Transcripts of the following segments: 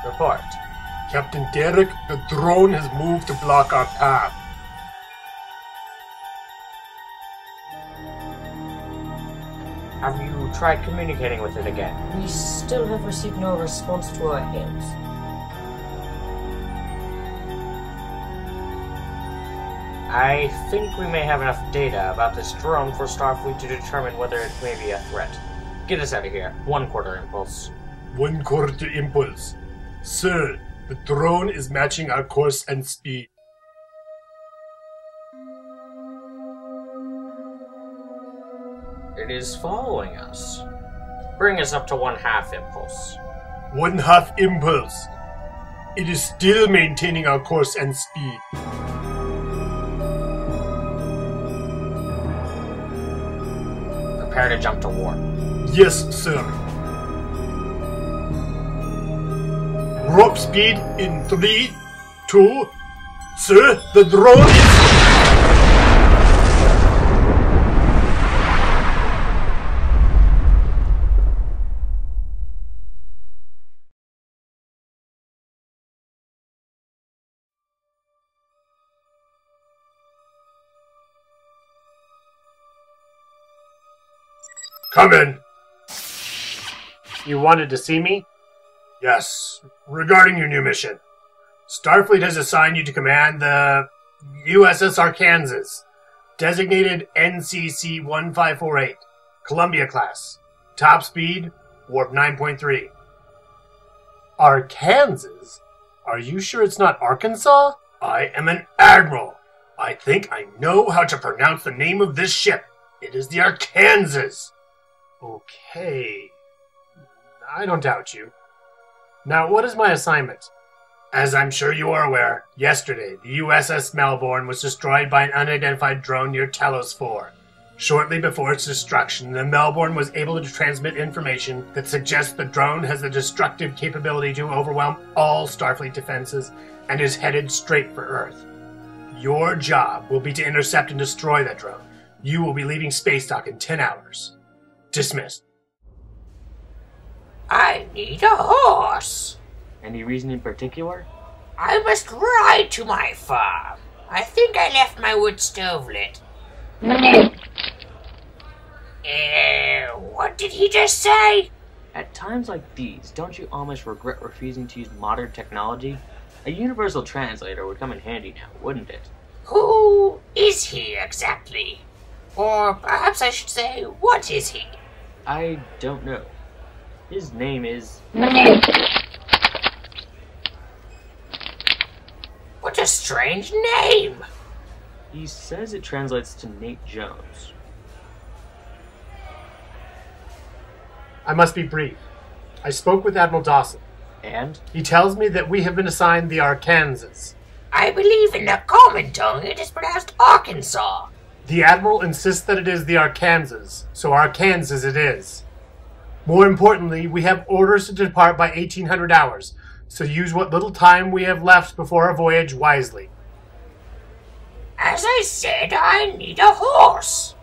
Report. Captain Derek, the drone has moved to block our path. Have you tried communicating with it again? We still have received no response to our hails. I think we may have enough data about this drone for Starfleet to determine whether it may be a threat. Get us out of here. 1/4 impulse. 1/4 impulse. Sir, the drone is matching our course and speed. It is following us. Bring us up to 1/2 impulse. 1/2 impulse. It is still maintaining our course and speed. Prepare to jump to warp. Yes, sir. Warp speed in 3, 2... Sir, the drone is... Come in. You wanted to see me? Yes, regarding your new mission. Starfleet has assigned you to command the USS Arkansas, designated NCC-1548, Columbia class, top speed, warp 9.3. Arkansas? Are you sure it's not Arkansas? I am an admiral. I think I know how to pronounce the name of this ship. It is the Arkansas. Okay. I don't doubt you. Now, what is my assignment? As I'm sure you are aware, yesterday, the USS Melbourne was destroyed by an unidentified drone near Talos IV. Shortly before its destruction, the Melbourne was able to transmit information that suggests the drone has the destructive capability to overwhelm all Starfleet defenses and is headed straight for Earth. Your job will be to intercept and destroy that drone. You will be leaving space dock in 10 hours. Dismissed. I need a horse. Any reason in particular? I must ride to my farm. I think I left my wood stove lit. What did he just say? At times like these, don't you almost regret refusing to use modern technology? A universal translator would come in handy now, wouldn't it? Who is he exactly? Or perhaps I should say, what is he? I don't know. His name is... What a strange name! He says it translates to Nate Jones. I must be brief. I spoke with Admiral Dawson. And? He tells me that we have been assigned the Arkansas. I believe in the common tongue it is pronounced Arkansas. The Admiral insists that it is the Arkansas, so Arkansas it is. More importantly, we have orders to depart by 1800 hours, so use what little time we have left before our voyage wisely. As I said, I need a horse.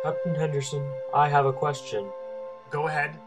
Captain Henderson, I have a question. Go ahead.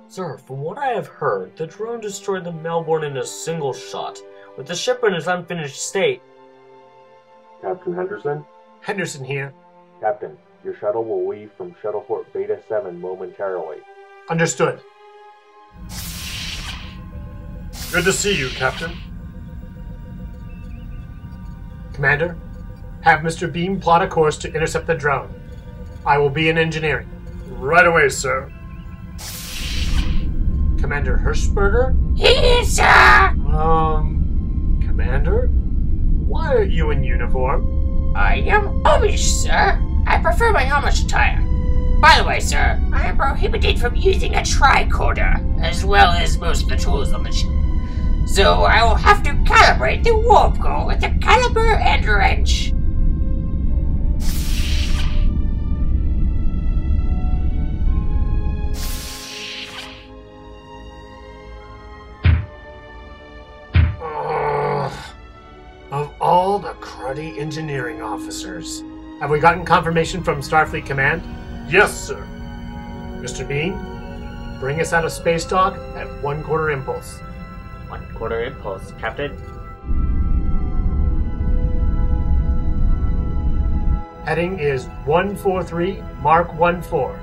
Sir, from what I have heard, the drone destroyed the Melbourne in a single shot, with the ship in its unfinished state. Captain Henderson? Henderson here. Captain, your shuttle will leave from Shuttleport Beta 7 momentarily. Understood. Good to see you, Captain. Commander, have Mr. Beam plot a course to intercept the drone. I will be in engineering. Right away, sir. Commander Hirschberger? Here, sir! Commander? Why are you in uniform? I am Amish, sir. I prefer my Amish attire. By the way, sir, I am prohibited from using a tricorder, as well as most of the tools on the ship. So I will have to calibrate the warp core with a caliper and wrench. Hardy engineering officers. Have we gotten confirmation from Starfleet Command? Yes, sir. Mr. Bean, bring us out of space dock at 1/4 impulse. 1/4 impulse, Captain. Heading is 143 Mark 14,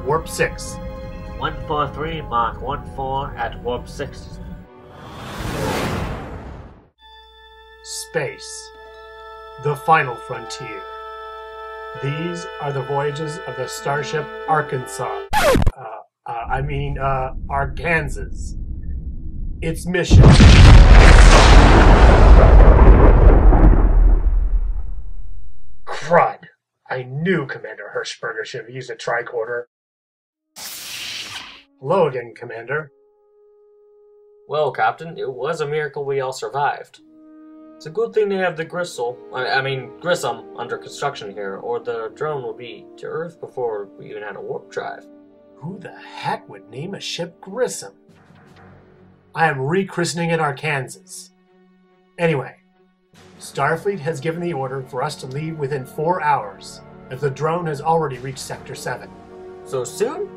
Warp 6. 143 Mark 14 at Warp 6. Space. The final frontier. These are the voyages of the starship Arkansas. Arkansas. Its mission. Crud. I knew Commander Hirschberger should have used a tricorder. Hello again, Commander. Well, Captain, it was a miracle we all survived. It's a good thing they have the Grissom under construction here, or the drone will be to Earth before we even had a warp drive. Who the heck would name a ship Grissom? I am rechristening it Arkansas. Anyway, Starfleet has given the order for us to leave within 4 hours, as the drone has already reached Sector 7. So soon?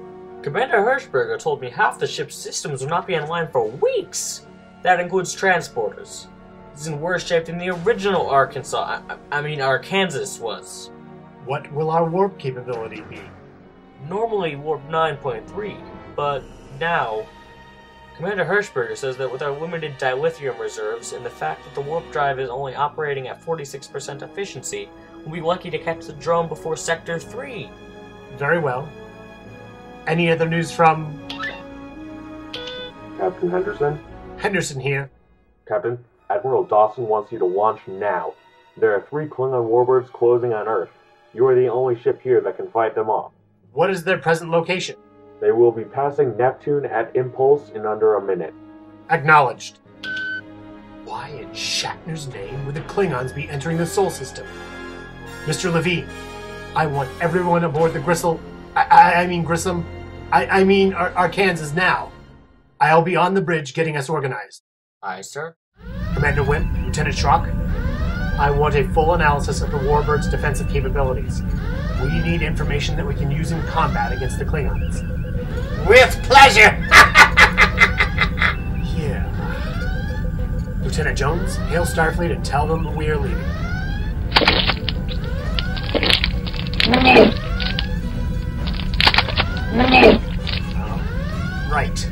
Commander Hirschberger told me half the ship's systems will not be online for weeks. That includes transporters. It's in worse shape than the original Arkansas was. What will our warp capability be? Normally warp 9.3, but now Commander Hirschberger says that with our limited dilithium reserves and the fact that the warp drive is only operating at 46% efficiency, we'll be lucky to catch the drone before Sector 3. Very well. Any other news from... Captain Henderson? Henderson here. Captain, Admiral Dawson wants you to launch now. There are 3 Klingon warbirds closing on Earth. You are the only ship here that can fight them off. What is their present location? They will be passing Neptune at impulse in under a minute. Acknowledged. Why in Shatner's name would the Klingons be entering the Sol system? Mr. Levine, I want everyone aboard the Grissom, Arkansas now. I'll be on the bridge getting us organized. Aye, sir. Commander Wimp, Lieutenant Schrock, I want a full analysis of the Warbird's defensive capabilities. We need information that we can use in combat against the Klingons. With pleasure! Yeah. Lieutenant Jones, hail Starfleet and tell them we are leaving. Right.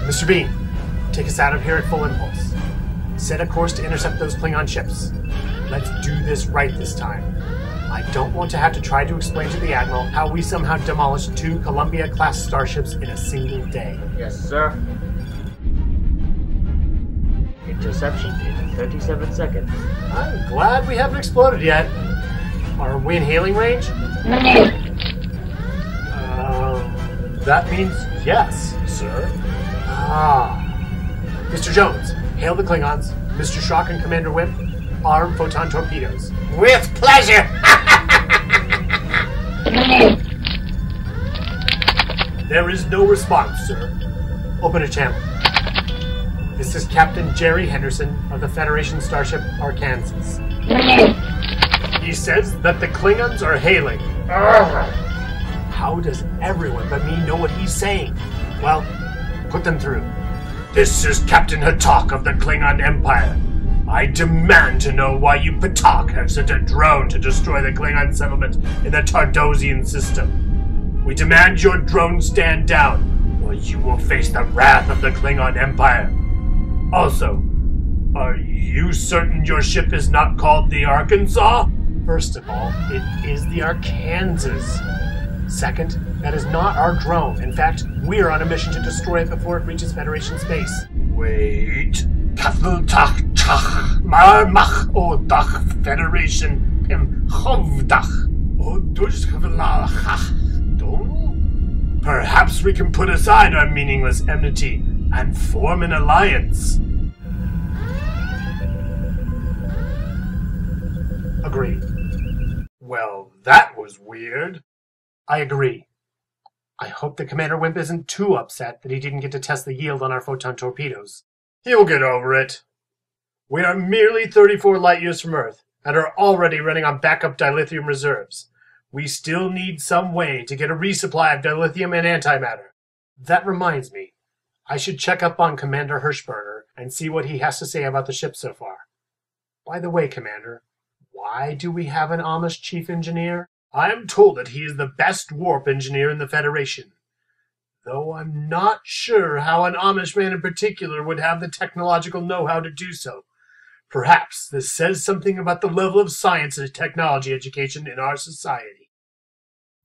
Mr. Bean, take us out of here at full impulse. Set a course to intercept those Klingon ships. Let's do this right this time. I don't want to have to try to explain to the Admiral how we somehow demolished 2 Columbia-class starships in a single day. Yes, sir. Interception in 37 seconds. I'm glad we haven't exploded yet. Are we in hailing range? That means yes, sir. Mr. Jones, hail the Klingons. Mr. Schrock and Commander Wimp, arm photon torpedoes. With pleasure! There is no response, sir. Open a channel. This is Captain Jerry Henderson of the Federation starship Arkansas. He says that the Klingons are hailing. How does everyone but me know what he's saying? Well, put them through. This is Captain Hatak of the Klingon Empire. I demand to know why you Patak have sent a drone to destroy the Klingon settlement in the Tardosian system. We demand your drone stand down, or you will face the wrath of the Klingon Empire. Also, are you certain your ship is not called the Arkansas? First of all, it is the Arkansas. Second, that is not our drone. In fact, we're on a mission to destroy it before it reaches Federation space. Wait. Kafeltach Chach Marmach Odach Federation Pim Hovdach Odushkavlach Dom? Perhaps we can put aside our meaningless enmity and form an alliance. Agreed. Well, that was weird. I agree. I hope that Commander Wimp isn't too upset that he didn't get to test the yield on our photon torpedoes. He'll get over it. We are merely 34 light years from Earth and are already running on backup dilithium reserves. We still need some way to get a resupply of dilithium and antimatter. That reminds me, I should check up on Commander Hirschberger and see what he has to say about the ship so far. By the way, Commander, why do we have an Amish chief engineer? I am told that he is the best warp engineer in the Federation, though I'm not sure how an Amish man in particular would have the technological know-how to do so. Perhaps this says something about the level of science and technology education in our society.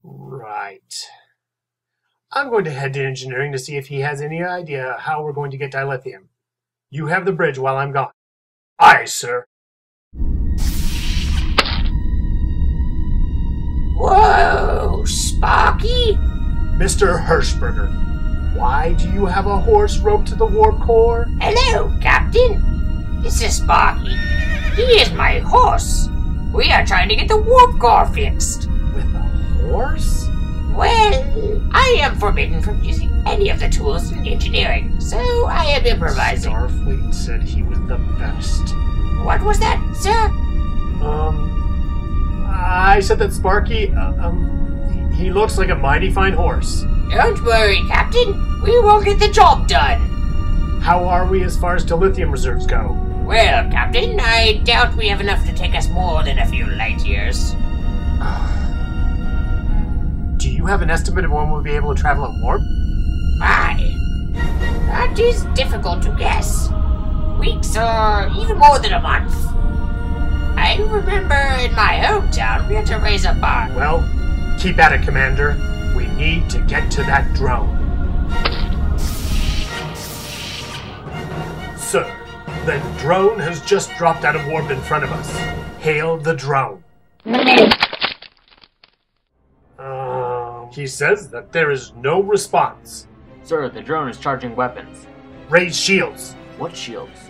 Right. I'm going to head to engineering to see if he has any idea how we're going to get dilithium. You have the bridge while I'm gone. Aye, sir. Whoa, Sparky? Mr. Hirschberger, why do you have a horse roped to the warp core? Hello, Captain. This is Sparky. He is my horse. We are trying to get the warp core fixed. With a horse? Well, I am forbidden from using any of the tools in engineering, so I am improvising. Starfleet said he was the best. What was that, sir? I said that Sparky, he looks like a mighty fine horse. Don't worry, Captain. We will get the job done. How are we as far as dilithium reserves go? Well, Captain, I doubt we have enough to take us more than a few light years. Do you have an estimate of when we'll be able to travel at warp? Why? That is difficult to guess. Weeks or even more than a month. I remember in my hometown we had to raise a barn. Well, keep at it, Commander. We need to get to that drone. Sir, the drone has just dropped out of warp in front of us. Hail the drone. He says that there is no response. Sir, the drone is charging weapons. Raise shields. What shields?